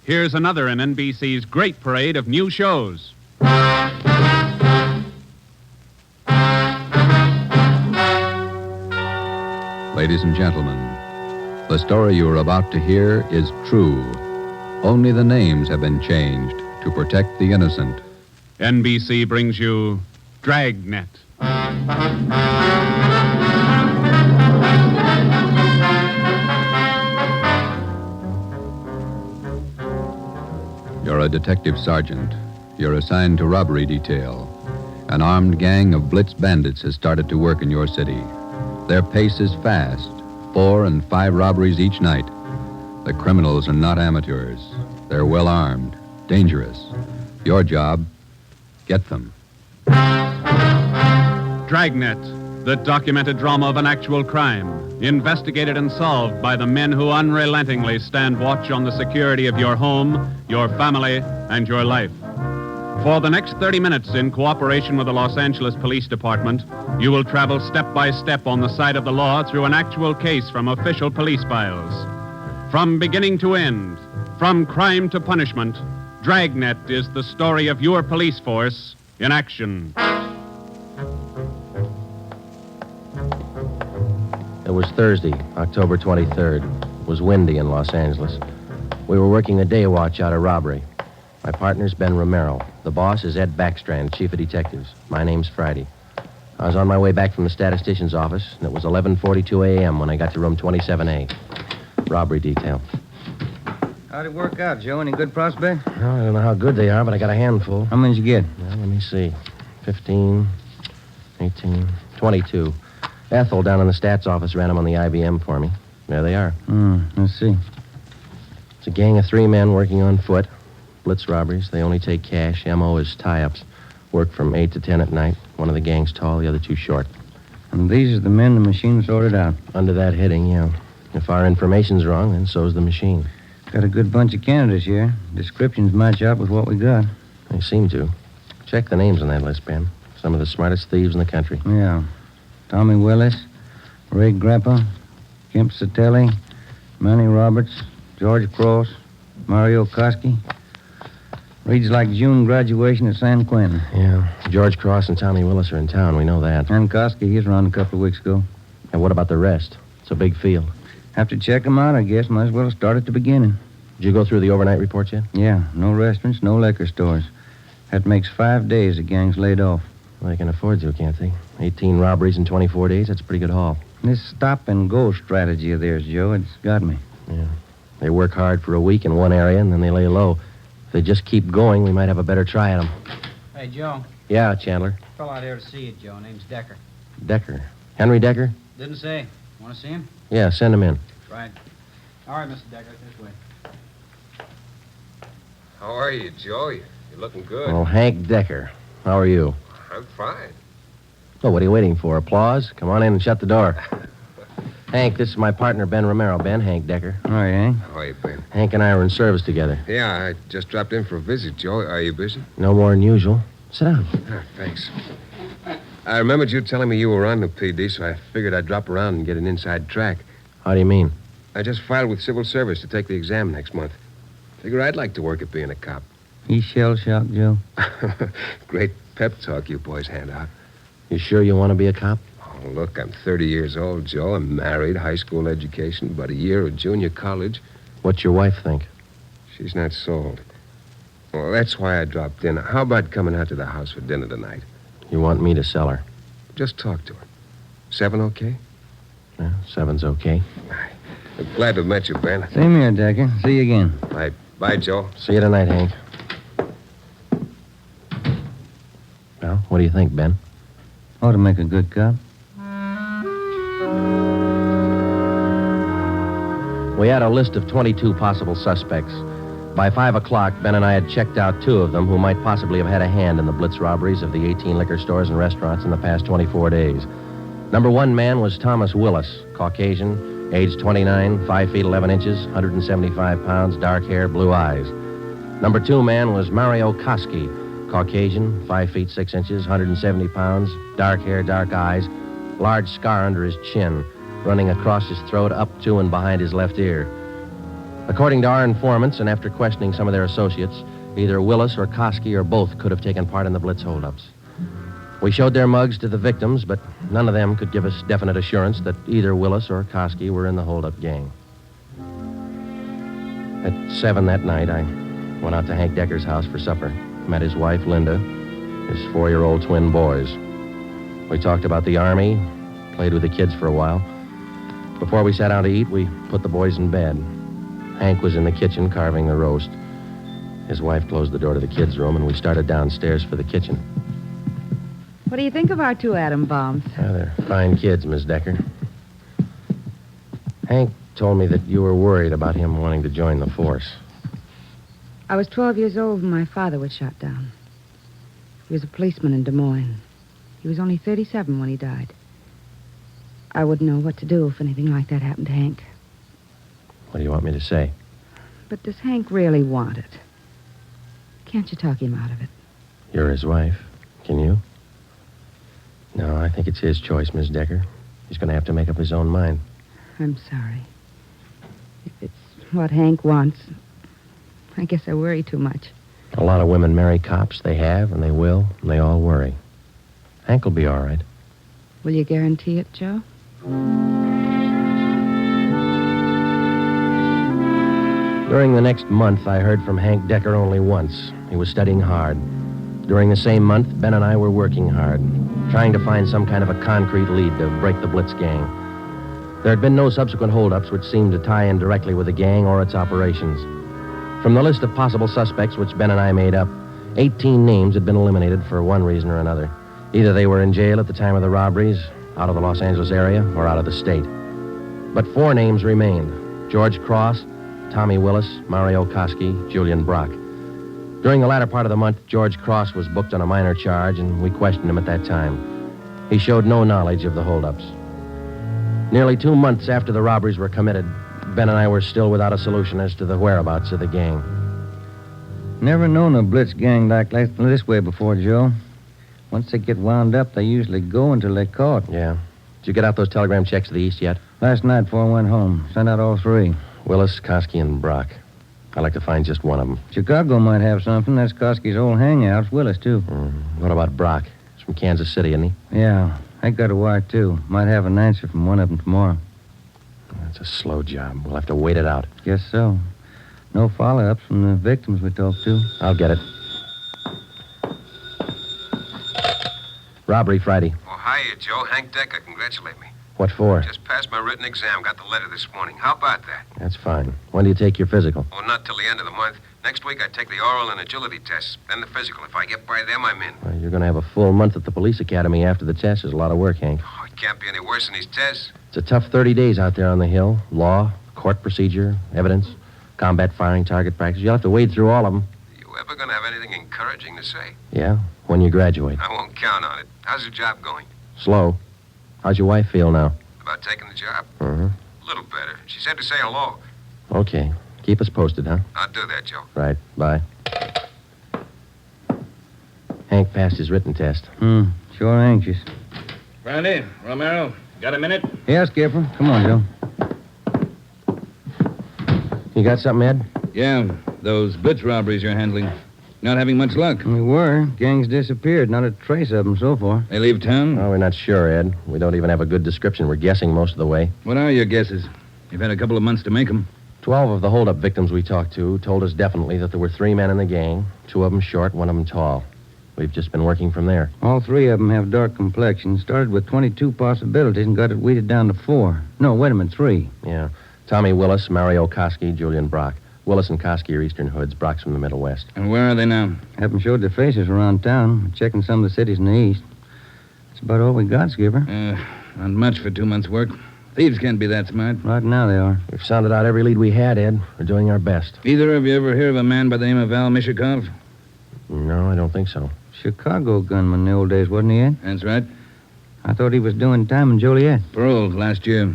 here's another in NBC's great parade of new shows. Ladies and gentlemen, the story you are about to hear is true. Only the names have been changed to protect the innocent. NBC brings you Dragnet. You're a detective sergeant. You're assigned to robbery detail. An armed gang of blitz bandits has started to work in your city. Their pace is fast, 4 and 5 robberies each night. The criminals are not amateurs. They're well armed, dangerous. Your job, get them. Dragnet, the documented drama of an actual crime, investigated and solved by the men who unrelentingly stand watch on the security of your home, your family, and your life. For the next 30 minutes, in cooperation with the Los Angeles Police Department, you will travel step by step on the side of the law through an actual case from official police files. From beginning to end, from crime to punishment, Dragnet is the story of your police force in action. It was Thursday, October 23rd. It was windy in Los Angeles. We were working a day watch out of robbery. My partner's Ben Romero. The boss is Ed Backstrand, chief of detectives. My name's Friday. I was on my way back from the statistician's office, and it was 11:42 a.m. when I got to room 27A. Robbery detail. How'd it work out, Joe? Any good prospect? Well, I don't know how good they are, but I got a handful. How many did you get? Well, let me see. 15, 18, 22. Ethel down in the stats office ran them on the IBM for me. There they are. Let's see. It's a gang of 3 men working on foot. Blitz robberies. They only take cash. M.O. is tie-ups. Work from 8 to 10 at night. One of the gang's tall, the other 2 short. And these are the men the machine sorted out. Under that heading, yeah. If our information's wrong, then so's the machine. Got a good bunch of candidates here. Descriptions match up with what we got. They seem to. Check the names on that list, Ben. Some of the smartest thieves in the country. Yeah. Tommy Willis, Ray Grappa, Kemp Satelli, Manny Roberts, George Cross, Mario Koski. Reads like June graduation at San Quentin. Yeah. George Cross and Tommy Willis are in town. We know that. And Koski, he's around a couple of weeks ago. And what about the rest? It's a big field. Have to check them out, I guess. Might as well start at the beginning. Did you go through the overnight reports yet? Yeah. No restaurants, no liquor stores. That makes 5 days the gang's laid off. Well, they can afford to, can't they? 18 robberies in 24 days. That's a pretty good haul. This stop-and-go strategy of theirs, Joe, it's got me. Yeah. They work hard for a week in one area, and then they lay low. If they just keep going, we might have a better try at them. Hey, Joe. Yeah, Chandler. Fellow out here to see you, Joe. Name's Decker. Decker. Henry Decker? Didn't say. Want to see him? Yeah, send him in. Right. All right, Mr. Decker, this way. How are you, Joe? You're looking good. Well, Hank Decker. How are you? I'm fine. Oh, what are you waiting for? Applause? Come on in and shut the door. Hank, this is my partner, Ben Romero. Ben, Hank Decker. All right, Hank. How are you, Ben? Hank and I were in service together. Yeah, I just dropped in for a visit, Joe. Are you busy? No more than usual. Sit down. Thanks. I remembered you telling me you were on the PD, so I figured I'd drop around and get an inside track. How do you mean? I just filed with civil service to take the exam next month. Figure I'd like to work at being a cop. He's shell-shocked, Joe. Great pep talk you boys hand out. You sure you want to be a cop? Oh, look, I'm 30 years old, Joe. I'm married, high school education, about a year of junior college. What's your wife think? She's not sold. Well, that's why I dropped in. How about coming out to the house for dinner tonight? You want me to sell her? Just talk to her. 7 okay? Yeah, 7's okay. I'm glad to have met you, Ben. Same here, Decker. See you again. Bye, Joe. See you tonight, Hank. Well, what do you think, Ben? Ought to make a good cop. We had a list of 22 possible suspects. By 5 o'clock, Ben and I had checked out 2 of them who might possibly have had a hand in the blitz robberies of the 18 liquor stores and restaurants in the past 24 days. Number 1 man was Thomas Willis, Caucasian, age 29, 5 feet 11 inches, 175 pounds, dark hair, blue eyes. Number 2 man was Mario Koski, Caucasian, 5 feet 6 inches, 170 pounds, dark hair, dark eyes, large scar under his chin, running across his throat, up to and behind his left ear. According to our informants, and after questioning some of their associates, either Willis or Koski or both could have taken part in the Blitz holdups. We showed their mugs to the victims, but none of them could give us definite assurance that either Willis or Koski were in the holdup gang. At 7 that night, I went out to Hank Decker's house for supper. Met his wife, Linda, his 4-year-old twin boys. We talked about the Army, played with the kids for a while. Before we sat down to eat, we put the boys in bed. Hank was in the kitchen carving the roast. His wife closed the door to the kids' room, and we started downstairs for the kitchen. What do you think of our 2 atom bombs? They're fine kids, Miss Decker. Hank told me that you were worried about him wanting to join the force. I was 12 years old when my father was shot down. He was a policeman in Des Moines. He was only 37 when he died. I wouldn't know what to do if anything like that happened to Hank. What do you want me to say? But does Hank really want it? Can't you talk him out of it? You're his wife. Can you? No, I think it's his choice, Miss Decker. He's going to have to make up his own mind. I'm sorry. If it's what Hank wants, I guess I worry too much. A lot of women marry cops. They have, and they will, and they all worry. Hank will be all right. Will you guarantee it, Joe? During the next month, I heard from Hank Decker only once. He was studying hard. During the same month, Ben and I were working hard, trying to find some kind of a concrete lead to break the Blitz gang. There had been no subsequent holdups which seemed to tie in directly with the gang or its operations. From the list of possible suspects which Ben and I made up, 18 names had been eliminated for one reason or another. Either they were in jail at the time of the robberies, out of the Los Angeles area, or out of the state. But 4 names remained: George Cross, Tommy Willis, Mario Koski, Julian Brock. During the latter part of the month, George Cross was booked on a minor charge, and we questioned him at that time. He showed no knowledge of the holdups. Nearly 2 months after the robberies were committed, Ben and I were still without a solution as to the whereabouts of the gang. Never known a Blitz gang like this way before, Joe. Once they get wound up, they usually go until they're caught. Yeah. Did you get out those telegram checks to the east yet? Last night before I went home. Sent out all 3. Willis, Koski, and Brock. I'd like to find just one of them. Chicago might have something. That's Koski's old hangout. Willis, too. What about Brock? He's from Kansas City, isn't he? Yeah. I got a wire, too. Might have an answer from one of them tomorrow. That's a slow job. We'll have to wait it out. Guess so. No follow-ups from the victims we talked to. I'll get it. Robbery Friday. Oh, hiya, Joe. Hank Decker. Congratulate me. What for? Just passed my written exam. Got the letter this morning. How about that? That's fine. When do you take your physical? Oh, not till the end of the month. Next week, I take the oral and agility tests. Then the physical. If I get by them, I'm in. Well, you're going to have a full month at the police academy after the test. There's a lot of work, Hank. Oh, it can't be any worse than these tests. It's a tough 30 days out there on the Hill. Law, court procedure, evidence, combat firing, target practice. You'll have to wade through all of them. You ever going to have anything encouraging to say? Yeah, when you graduate. I won't count on it. How's your job going? Slow. How's your wife feel now? About taking the job? Uh-huh. A little better. She said to say hello. Okay. Keep us posted, huh? I'll do that, Joe. Right. Bye. Hank passed his written test. Sure anxious. Brandy, Romero, got a minute? Yeah, Skipper. Come on, Joe. You got something, Ed? Yeah, those Blitz robberies you're handling. Not having much luck. We were. Gang's disappeared. Not a trace of them so far. They leave town? Oh, we're not sure, Ed. We don't even have a good description. We're guessing most of the way. What are your guesses? You've had a couple of months to make them. 12 of the holdup victims we talked to told us definitely that there were 3 men in the gang, 2 of them short, 1 of them tall. We've just been working from there. All 3 of them have dark complexions. Started with 22 possibilities and got it weeded down to 4. No, wait a minute, 3. Yeah. Tommy Willis, Mario Koski, Julian Brock. Willis and Koski are Eastern Hoods. Brock's from the Middle West. And where are they now? Haven't showed their faces around town. We're checking some of the cities in the east. That's about all we got, Skipper. Not much for 2 months' work. Thieves can't be that smart. Right now they are. We've sounded out every lead we had, Ed. We're doing our best. Either of you ever hear of a man by the name of Al Mishikov? No, I don't think so. Chicago gunman in the old days, wasn't he, Ed? That's right. I thought he was doing time in Joliet. Paroled last year.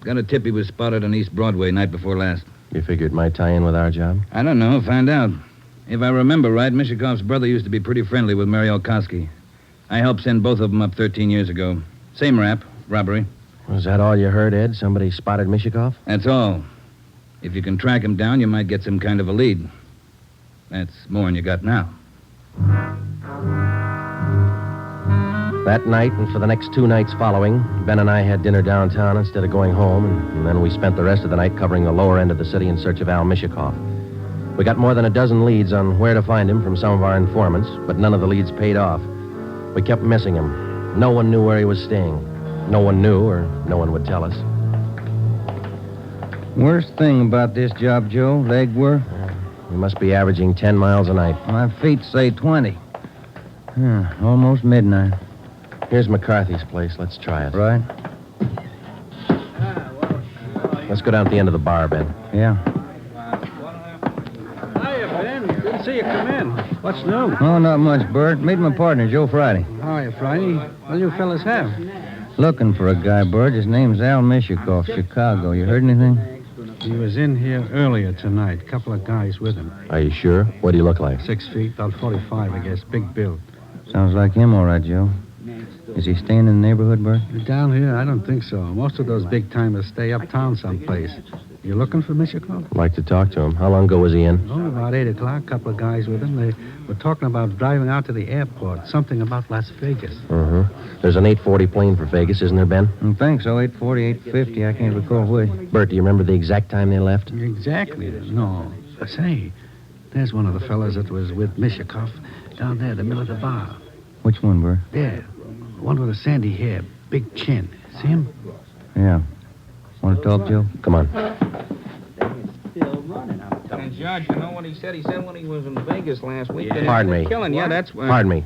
Got a tip he was spotted on East Broadway night before last. You figure it might tie in with our job? I don't know. Find out. If I remember right, Mishikov's brother used to be pretty friendly with Mario Koski. I helped send both of them up 13 years ago. Same rap, robbery. Was that all you heard, Ed? Somebody spotted Mishikov? That's all. If you can track him down, you might get some kind of a lead. That's more than you got now. That night and for the next 2 nights following, Ben and I had dinner downtown instead of going home, and then we spent the rest of the night covering the lower end of the city in search of Al Mishikoff. We got more than a dozen leads on where to find him from some of our informants, but none of the leads paid off. We kept missing him. No one knew where he was staying. No one knew, or no one would tell us. Worst thing about this job, Joe, legwork. We must be averaging 10 miles a night. My feet say 20. Almost midnight. Here's McCarthy's place. Let's try it. Right? Let's go down to the end of the bar, Ben. Yeah. Hiya, Ben. Didn't see you come in. What's new? Oh, not much, Bert. Meet my partner, Joe Friday. How are you, Friday? What do you fellas have? Looking for a guy, Bert. His name's Al Mishikoff, Chicago. You heard anything? He was in here earlier tonight. Couple of guys with him. Are you sure? What do you look like? 6 feet, about 45, I guess. Big build. Sounds like him, all right, Joe. Is he staying in the neighborhood, Bert? Down here, I don't think so. Most of those big-timers stay uptown someplace. You looking for Mishikoff? I'd like to talk to him. How long ago was he in? Oh, about 8 o'clock. Couple of guys with him. They were talking about driving out to the airport. Something about Las Vegas. There's an 840 plane for Vegas, isn't there, Ben? I think so. 840, 850. I can't recall which. Bert, do you remember the exact time they left? Exactly. No. Say, there's one of the fellas that was with Mishikoff down there in the middle of the bar. Which one, Bert? There. One with a sandy hair, big chin. See him? Yeah. Want to talk, Joe? Come on. And Judge, you know what he said? He said when he was in Vegas last week. that Pardon he was me. Killing. Yeah, that's where. Pardon me.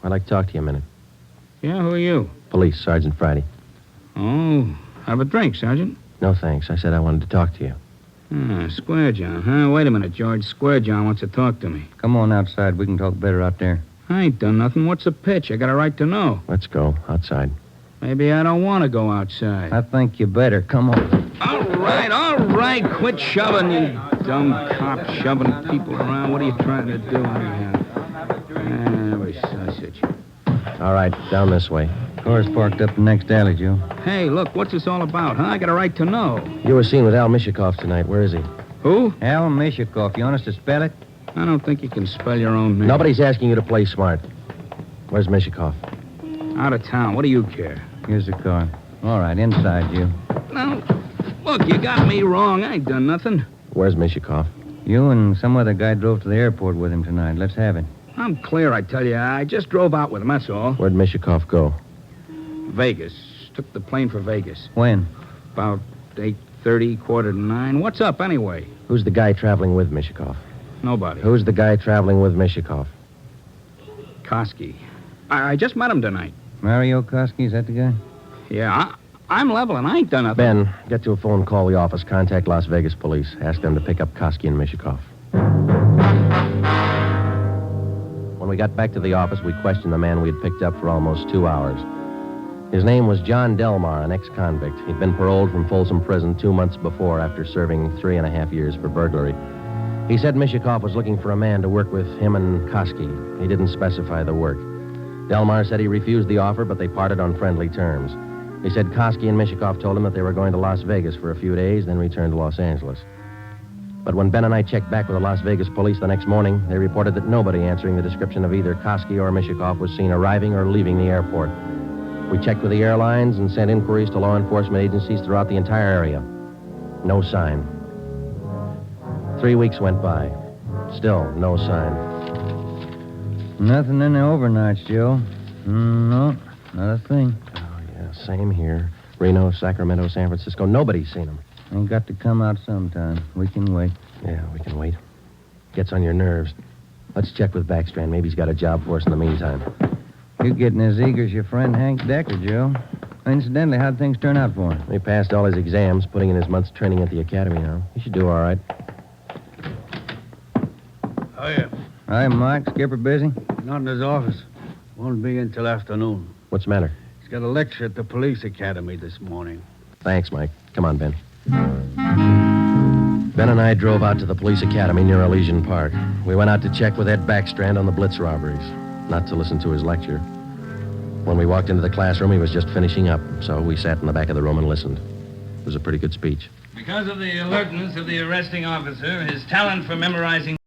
I'd like to talk to you a minute. Yeah, who are you? Police, Sergeant Friday. Oh, have a drink, Sergeant. No, thanks. I said I wanted to talk to you. Square John, huh? Wait a minute, George. Square John wants to talk to me. Come on outside. We can talk better out there. I ain't done nothing. What's the pitch? I got a right to know. Let's go. Outside. Maybe I don't want to go outside. I think you better. Come on. All right. Quit shoving, you dumb cop, shoving people around. What are you trying to do anyhow? Every sausage. All right, down this way. Car's parked up the next alley, Joe. Hey, look, what's this all about, huh? I got a right to know. You were seen with Al Mishikoff tonight. Where is he? Who? Al Mishikoff. You want us to spell it? I don't think you can spell your own name. Nobody's asking you to play smart. Where's Mishikoff? Out of town. What do you care? Here's the car. All right, inside, you. No. Look, you got me wrong. I ain't done nothing. Where's Mishikoff? You and some other guy drove to the airport with him tonight. Let's have it. I'm clear, I tell you. I just drove out with him, that's all. Where'd Mishikoff go? Vegas. Took the plane for Vegas. When? About 8:30, 8:45. What's up, anyway? Who's the guy traveling with Mishikoff? Nobody. Who's the guy traveling with Mishikoff? Koski. I just met him tonight. Mario Koski, is that the guy? Yeah, I'm leveling. I ain't done nothing. Ben, get to a phone, call the office, contact Las Vegas police. Ask them to pick up Koski and Mishikoff. When we got back to the office, we questioned the man we had picked up for almost 2 hours. His name was John Delmar, an ex-convict. He'd been paroled from Folsom Prison 2 months before after serving 3.5 years for burglary. He said Mishikoff was looking for a man to work with him and Koski. He didn't specify the work. Delmar said he refused the offer, but they parted on friendly terms. He said Koski and Mishikoff told him that they were going to Las Vegas for a few days, then return to Los Angeles. But when Ben and I checked back with the Las Vegas police the next morning, they reported that nobody answering the description of either Koski or Mishikoff was seen arriving or leaving the airport. We checked with the airlines and sent inquiries to law enforcement agencies throughout the entire area. No sign. 3 weeks went by. Still no sign. Nothing in the overnights, Joe. No, not a thing. Oh, yeah, same here. Reno, Sacramento, San Francisco. Nobody's seen him. Ain't got to come out sometime. We can wait. Yeah, we can wait. Gets on your nerves. Let's check with Backstrand. Maybe he's got a job for us in the meantime. You're getting as eager as your friend Hank Decker, Joe. Incidentally, how'd things turn out for him? He passed all his exams, putting in his month's training at the academy now. He should do all right. Oh, yeah. Hi, Mike. Skipper busy? Not in his office. Won't be in till afternoon. What's the matter? He's got a lecture at the police academy this morning. Thanks, Mike. Come on, Ben. Ben and I drove out to the police academy near Elysian Park. We went out to check with Ed Backstrand on the Blitz robberies, not to listen to his lecture. When we walked into the classroom, he was just finishing up, so we sat in the back of the room and listened. It was a pretty good speech. Because of the alertness of the arresting officer, his talent for memorizing